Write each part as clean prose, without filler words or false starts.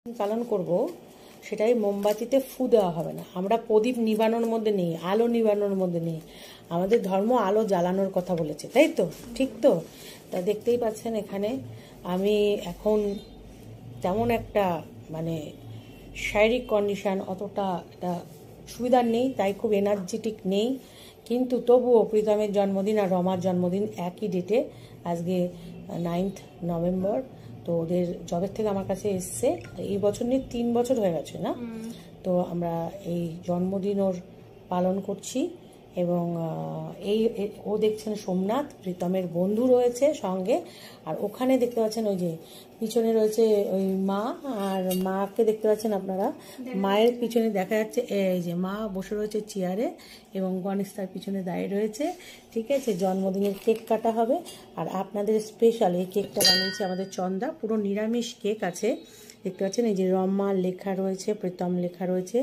পালন করব সেটাই মোমবাতিতে ফু দেওয়া হবে না। আমরা প্রদীপ নিবানোর মধ্যে নেই, আলো নিবানোর মধ্যে নেই। আমাদের ধর্ম আলো জ্বালানোর কথা বলেছে, তাই তো? ঠিক তো? তা দেখতেই পাচ্ছেন এখানে আমি এখন তেমন একটা মানে শারীরিক কন্ডিশন অতটা একটা সুবিধার নেই, তাই খুব এনার্জেটিক নেই। কিন্তু তবুও প্রীতমের জন্মদিন আর রমার জন্মদিন একই ডেটে, আজকে 9th নভেম্বর। তো ওদের জবের থেকে আমার কাছে এসছে, এই বছর নিয়ে 3 বছর হয়ে গেছে না? তো আমরা এই জন্মদিন ওর পালন করছি। এবং ও দেখছেন সোমনাথ, প্রীতমের বন্ধু রয়েছে সঙ্গে। আর ওখানে দেখতে পাচ্ছেন ওই যে পিছনে রয়েছে ওই মা, আর মাকে দেখতে পাচ্ছেন আপনারা। মায়ের পিছনে দেখা যাচ্ছে এই যে মা বসে রয়েছে চেয়ারে এবং গণেশ তার পিছনে দাঁড়িয়ে রয়েছে। ঠিক আছে, জন্মদিনের কেক কাটা হবে। আর আপনাদের স্পেশাল এই কেকটা বানিয়েছে আমাদের চন্দা, পুরো নিরামিষ কেক আছে। দেখতে পাচ্ছেন এই যে রমা লেখা রয়েছে, প্রীতম লেখা রয়েছে।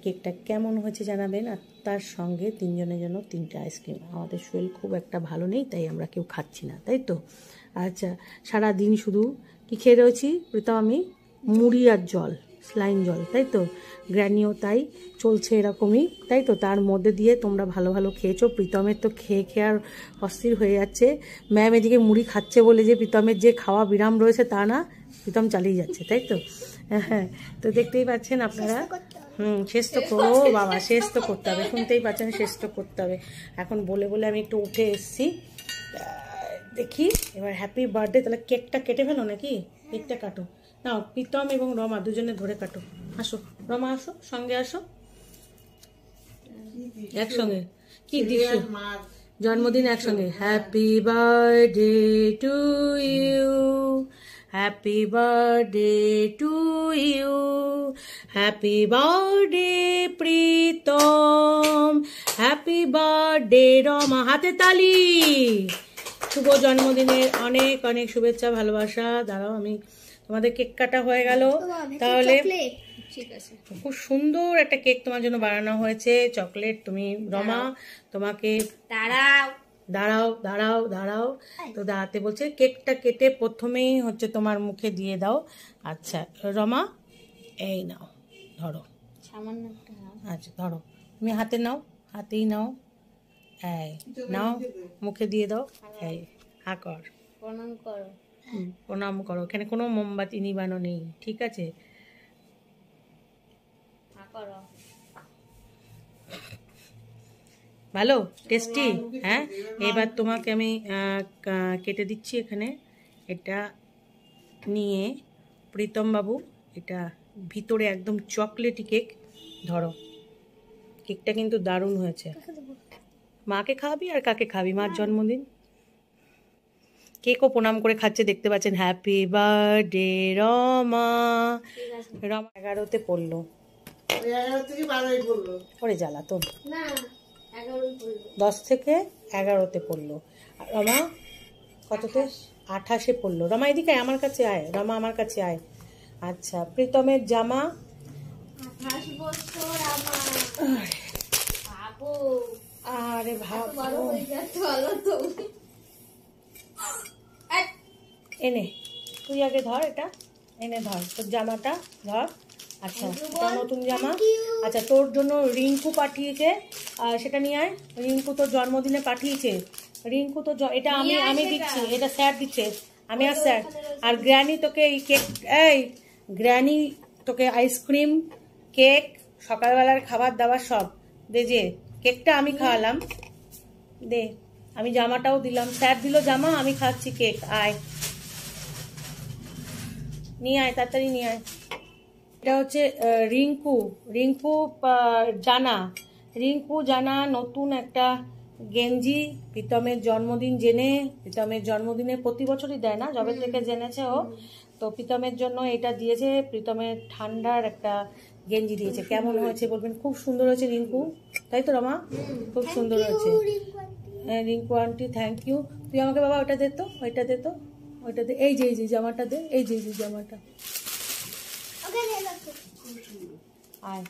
কেকটা কেমন হয়েছে জানাবেন। আর তার সঙ্গে 3 জনের জন্য 3টে আইসক্রিম। আমাদের শরীর খুব একটা ভালো নেই, তাই আমরা কেউ খাচ্ছি না, তাই তো? আচ্ছা, সারাদিন শুধু কি খেয়ে রয়েছি প্রীতম? আমি মুড়ি আর জল, স্লাইন জল, তাই তো? গ্র্যানিও তাই চলছে এরকমই, তাই তো? তার মধ্যে দিয়ে তোমরা ভালো ভালো খেয়েছো। প্রীতমের তো খেয়ে খেয়ে আর অস্থির হয়ে যাচ্ছে। ম্যাম এদিকে মুড়ি খাচ্ছে বলে যে প্রীতমের যে খাওয়া বিরাম রয়েছে তা না, প্রীতম চালিয়ে যাচ্ছে, তাই তো? হ্যাঁ, তো দেখতেই পাচ্ছেন আপনারা। শেষ তো করো বাবা, শেষ তো করতে হবে, শুনতেই পাচ্ছেন, শেষ তো করতে হবে। এখন বলে বলে আমি একটু উঠে এসছি। দেখি এবার হ্যাপি বার্থডে। তাহলে কেকটা কেটে ফেলো নাকি? কেকটা কাটো নাও, প্রীতম এবং রমা দুজনে ধরে কাটো। আসো রমা, আসো, সঙ্গে আসো, একসঙ্গে। কি দিচ্ছ? জন্মদিন একসঙ্গে। Happy birthday to you, happy birthday to you, happy birthday Pritam, happy birthday Rama. হাতে তালি। শুভ জন্মদিনের অনেক অনেক শুভেচ্ছা, ভালোবাসা। দাঁড়াও, আমি তোমাদের কেক কাটা হয়ে গেল। তাহলে ঠিক আছে, খুব সুন্দর একটা কেক তোমার জন্য বানানো হয়েছে, চকলেট। তুমি রমা, তোমাকে দাঁড়াও দাঁড়াও দাঁড়াও দাঁড়াও, তো দাঁড়াতে বলছে। কেকটা কেটে প্রথমেই হচ্ছে তোমার মুখে দিয়ে দাও। আচ্ছা রমা, এই নাও, ধরো সামান্য একটা। আচ্ছা ধরো, তুমি হাতে নাও, হাতেই নাও, এই নাও, মুখে দিয়ে দাও। এই হা কর, প্রণাম করো। প্রণাম করো। এখানে কোনো মোমবাতি নিবানো নেই, ঠিক আছে? ভালো টেস্টি। হ্যাঁ, এবার তোমাকে আমি কেটে দিচ্ছি এখানে। এটা নিয়ে প্রীতম বাবু, এটা ভিতরে একদম চকলেটি কেক। ধরো, কেকটা কিন্তু দারুণ হয়েছে। মাকে খাওয়াবি আর কাকে খাবি? মার জন্মদিন। কেকও প্রণাম করে খাচ্ছে, দেখতে পাচ্ছেন। Happy birthday Rama. রমা 11তে পড়লো। ওরে জ্বালা তো, 10 থেকে 11তে পড়লো। আর রমা কততে? 28-এ পড়লো। রমা এদিকে আয়, আমার কাছে আয়। রমা আমার কাছে আয়। আচ্ছা, প্রীতমের জামা 28 বছর। আরে ভাবো, এনে তুই আগে ধর, এটা এনে ধর, তোর জামাটা ধর। আচ্ছা, এটা নতুন জামা। আচ্ছা, তোর জন্য রিঙ্কু পাঠিয়েছে, সেটা নিয়ে আয়। রিঙ্কু তোর জন্মদিনে পাঠিয়েছে। রিঙ্কু তো এটা আমি দিচ্ছি, এটা স্যার দিচ্ছে, আমি আর স্যার। আর গ্র্যানি তোকে এই কেক, এই গ্র্যানি তোকে আইসক্রিম, কেক, সকালবেলার খাবার দাবার সব দে। যে কেকটা আমি খাওয়ালাম, দে। আমি জামাটাও দিলাম, স্যার দিল জামা, আমি খাচ্ছি কেক। আয়, নিয়ে আয়, তাড়াতাড়ি নিয়ে আয়। এটা হচ্ছে রিঙ্কু জানা নতুন একটা গেঞ্জি। প্রীতমের জন্মদিন জেনে, প্রীতমের জন্মদিনে প্রতি বছরই দেয় না, যবে থেকে জেনেছে ও। তো প্রীতমের জন্য এটা দিয়েছে, প্রীতমের ঠান্ডার একটা গেঞ্জি দিয়েছে। কেমন হয়েছে বলবেন? খুব সুন্দর হয়েছে রিঙ্কু, তাই তো রমা? খুব সুন্দর হয়েছে। Rinku aunty, thank you. তুই আমাকে বাবা ওইটা দে তো, ওইটা দে তো, ওইটা দে। এই যে জামাটা দে, এই যে জামাটা। আয়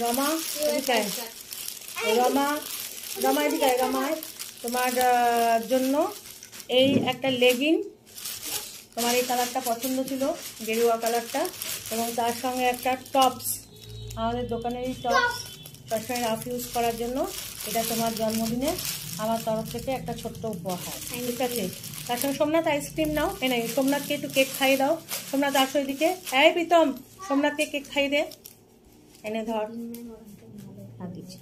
রমা, এদিকে আয়। রমা এদিকে আয়। রমা, তোমার জন্য এই একটা লেগিন, তোমার এই কালারটা পছন্দ ছিল, গেরুয়া কালারটা, এবং তার সঙ্গে একটা টপস, আমাদের দোকানেরই টপস, সবসময় রাফ ইউজ করার জন্য। এটা তোমার জন্মদিনে আমার তরফ থেকে একটা ছোট্ট উপহার, ঠিক আছে। তার সঙ্গে সোমনাথ আইসক্রিম নাও, নাই সোমনাথকে একটু কেক খাইয়ে দাও। সোমনাথ আসো এদিকে, এই প্রীতম সোমনাথকে কেক খাইয়ে দে, এনে ধর। হ্যাঁ দিচ্ছি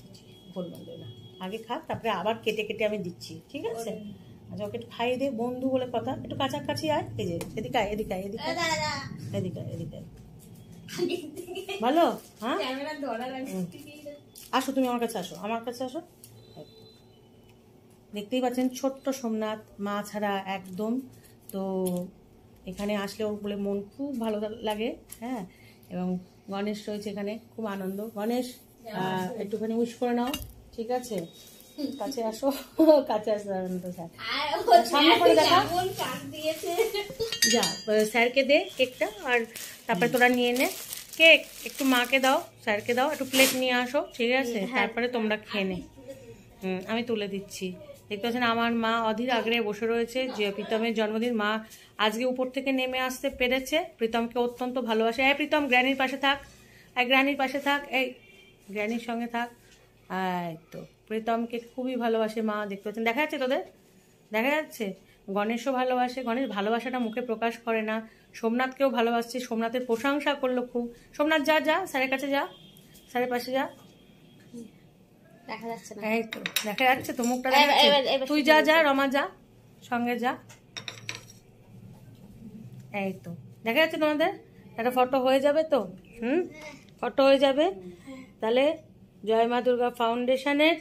বললাম না, আগে খা, তারপরে আবার কেটে কেটে আমি দিচ্ছি, ঠিক আছে। আচ্ছা ওকে একটু খাইয়ে দে, বন্ধু বলে কথা, একটু কাছাকাছি আয়, এই যে এদিকে আয়, এদিকে আয়, এদিকে এদিকে এদিকে। ভালো, হ্যাঁ আসো তুমি আমার কাছে আসো, আমার কাছে আসো। দেখতেই পাচ্ছেন ছোট্ট সোমনাথ মা ছাড়া একদম, তো এখানে আসলে ওর বলে মন খুব ভালো লাগে, হ্যাঁ। এবং গণেশ রয়েছে এখানে, খুব আনন্দ। গণেশ একটুখানি উইশ করে নাও, ঠিক আছে। কাছে আসো, কাছে আসো, সামনে করে দেখা, যা স্যারকে দে কেকটা, আর তারপরে তোরা নিয়ে নে কেক, একটু মাকে দাও, স্যারকে দাও, একটু প্লেট নিয়ে আসো, ঠিক আছে। তারপরে তোমরা খেয়ে নে। আমি তুলে দিচ্ছি। দেখতে পাচ্ছেন আমার মা অধীর আগ্রহে বসে রয়েছে যে প্রীতমের জন্মদিন। মা আজকে উপর থেকে নেমে আসতে পেরেছে, প্রীতমকে অত্যন্ত ভালোবাসে। এই প্রীতম গ্র্যানির পাশে থাক, এই গ্র্যানির পাশে থাক, এই গ্র্যানির সঙ্গে থাক। এই তো প্রীতমকে খুবই ভালোবাসে মা, দেখতে পাচ্ছেন, দেখা যাচ্ছে তোদের, দেখা যাচ্ছে। গণেশও ভালোবাসে, গণেশ ভালোবাসাটা মুখে প্রকাশ করে না। সোমনাথকেও ভালোবাসছে, সোমনাথের প্রশংসা করলো খুব। সোমনাথ যা যা স্যারের কাছে যা, স্যারের পাশে যা। দেখা যাচ্ছে না, এই তো দেখা যাচ্ছে তো, মুখটা দেখা যাচ্ছে। তুই যা যা, রমা যা, সঙ্গে যা। এই তো দেখা যাচ্ছে তোমাদের, একটা ফটো হয়ে যাবে তো, ফটো হয়ে যাবে। তাহলে জয় মা দুর্গা ফাউন্ডেশনের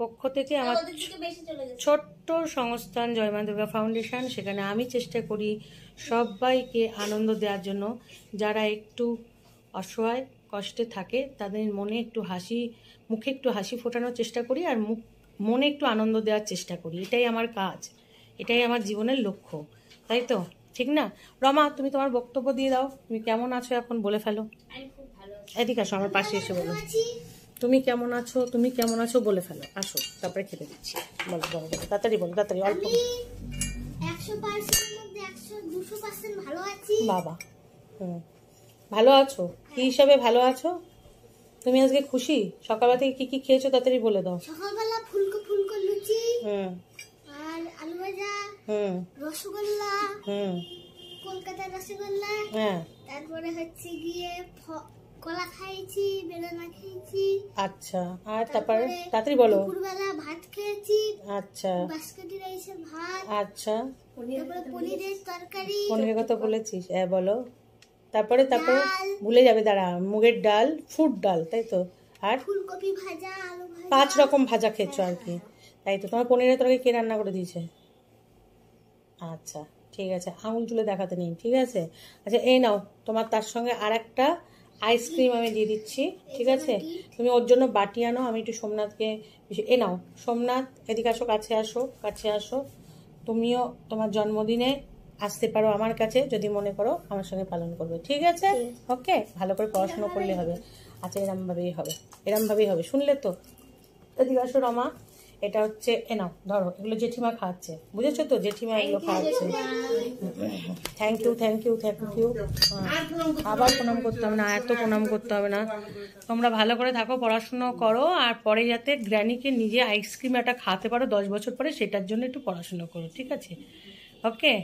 পক্ষ থেকে আমার ছোট্ট সংস্থান জয় মা দুর্গা ফাউন্ডেশন, সেখানে আমি চেষ্টা করি সবাইকে আনন্দ দেওয়ার জন্য। যারা একটু অসহায় কষ্টে থাকে তাদের মনে একটু হাসি, মুখে একটু হাসি ফোটানোর চেষ্টা করি, আর মনে একটু আনন্দ দেওয়ার চেষ্টা করি। এটাই আমার কাজ, এটাই আমার জীবনের লক্ষ্য, তাই তো, ঠিক না? রমা তুমি তোমার বক্তব্য দিয়ে দাও, তুমি কেমন আছো এখন বলে ফেলো। এদিকে আসো, আমার পাশে এসে বলো তুমি কেমন আছো, তুমি কেমন আছো বলে ফেলো, আসো, তারপরে খেতে দিচ্ছি। বলো বলো বলো, তাড়াতাড়ি বলো, তাড়াতাড়ি, অল্প। 100% মধ্যে 200% ভালো আছি বাবা। ভালো আছো কি হিসাবে ভালো আছো? তুমি আজকে খুশি? সকালবেলা থেকে কি কি খেয়েছো তাড়াতাড়ি বলে দাও। সকালবেলা ফুলকো লুচি, আর আলু ভাজা, রসগোল্লা, কলকাতার রসগোল্লা, তারপরে হচ্ছে গিয়ে কলা খাইছি, বেদানা খেয়েছি। আচ্ছা, আর তারপরে তাড়াতাড়ি বলো। দুপুরবেলা ভাত খেয়েছি। আচ্ছা, বাসমতি রাইসের ভাত। আচ্ছা, তারপরে পনিরের তরকারি। পনিরের কথা বলেছিস, বলো। তারপরে তারপরে ভুলে যাবে, দাঁড়া। মুগের ডাল, ফুড ডাল, তাই তো, আর ফুলকপি ভাজা, আলু ভাজা, 5 রকম ভাজা খেয়েছো আর কি, তাই তো। তোমার পনিরের তরকারি কে রান্না করে দিয়েছে? আচ্ছা ঠিক আছে, আঙুল তুলে দেখাতে নেই, ঠিক আছে। আচ্ছা এই নাও, তোমার তার সঙ্গে আর একটা আইসক্রিম আমি দিয়ে দিচ্ছি, ঠিক আছে। তুমি ওর জন্য বাটি আনো, আমি একটু সোমনাথকে এ নাও। সোমনাথ এদিকে আসো, কাছে আসো, কাছে আসো। তুমিও তোমার জন্মদিনে আসতে পারো আমার কাছে, যদি মনে করো আমার সঙ্গে পালন করবে, ঠিক আছে। ওকে, ভালো করে পড়াশোনা করলে হবে। আচ্ছা এরমভাবেই হবে, এরমভাবেই হবে, শুনলে তো। এদিকে আসো রমা, এটা হচ্ছে এ নাও ধরো, এগুলো জেঠিমা খাওয়াচ্ছে, বুঝেছো তো, জেঠিমা এগুলো খাওয়াচ্ছে। Thank you thank you thank you. আবার প্রণাম করতে হবে না, এত প্রণাম করতে হবে না। তোমরা ভালো করে থাকো, পড়াশুনো করো, আর পরে যাতে গ্র্যানিকে নিজে আইসক্রিম একটা খাওয়াতে পারো 10 বছর পরে, সেটার জন্য একটু পড়াশুনো করো, ঠিক আছে। ওকে,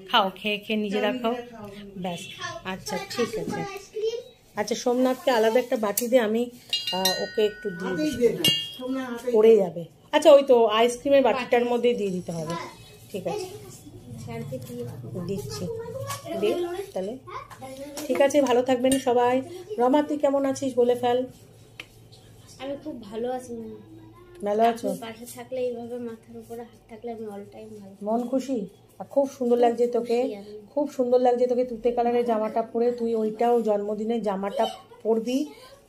খাও, খেয়ে খেয়ে নিজেরা খাও, ব্যাস। আচ্ছা ঠিক আছে। আচ্ছা সোমনাথকে আলাদা একটা বাটি দিয়ে আমি ওকে একটু দিয়ে পড়ে যাবে। আচ্ছা ওই তো আইসক্রিমের বাটিটার মধ্যে দিয়ে দিতে হবে, ঠিক আছে, দিচ্ছি। দে তাহলে, ঠিক আছে, ভালো থাকবেন সবাই। রমা তুই কেমন আছিস বলে ফেল। আমি খুব ভালো আছি, ভালো আছো? পাশে থাকলে এইভাবে মাথার উপরে হাত থাকলে আমি অল টাইম ভালো। মন খুশি? আর খুব সুন্দর লাগছে তোকে, খুব সুন্দর লাগছে তোকে তুতে কালারের জামাটা পরে। তুই ওইটাও জন্মদিনের জামাটা পরবি,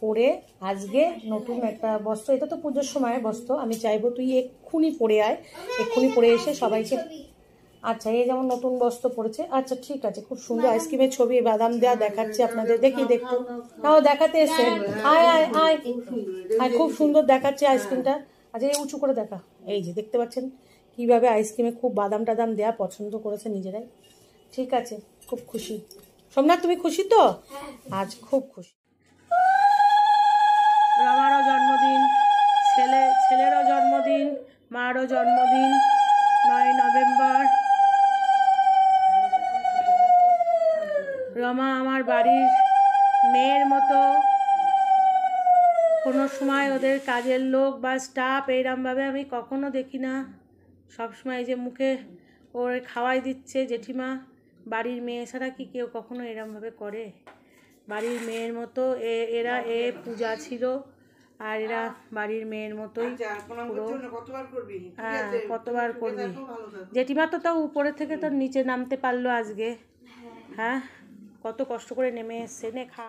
পরে আজকে নতুন একটা বস্ত্র, এটা তো পুজোর সময় বস্ত্র, আমি চাইবো তুই এক্ষুনি পরে আয়, এক্ষুনি পরে এসে সবাইকে। আচ্ছা এই যেমন নতুন বস্ত্র পড়েছে, আচ্ছা ঠিক আছে, খুব সুন্দর আইসক্রিমের ছবি, বাদাম দেওয়া দেখাচ্ছে আপনাদের, দেখি দেখতো নাও, দেখাতে এসে আয় আয় আয় আয়, খুব সুন্দর দেখাচ্ছে আইসক্রিমটা। আচ্ছা এই উঁচু করে দেখা, এই যে দেখতে পাচ্ছেন কিভাবে আইসক্রিমে খুব বাদাম টাদাম দেওয়া পছন্দ করেছে নিজেরাই। ঠিক আছে, খুব খুশি। সোমনাথ তুমি খুশি তো? আজ খুব খুশি। রমারও জন্মদিন, ছেলেরও জন্মদিন, মারও জন্মদিন 9 নভেম্বর। রমা আমার বাড়ির মেয়ের মতো, কোনো সময় ওদের কাজের লোক বা স্টাফ এইরমভাবে আমি কখনো দেখি না। সবসময় যে মুখে ওর খাওয়াই দিচ্ছে জেঠিমা, বাড়ির মেয়ে ছাড়া কি কেউ কখনো এরমভাবে করে? বাড়ির মেয়ের মতো এরা পূজা ছিল, আর এরা বাড়ির মেয়ের মতোই পুরো। হ্যাঁ, কতবার করবি? জেঠিমা তো তাও উপরে থেকে তো নিচে নামতে পারলো আজকে। হ্যাঁ, কত কষ্ট করে নেমে এসছে, নে খা।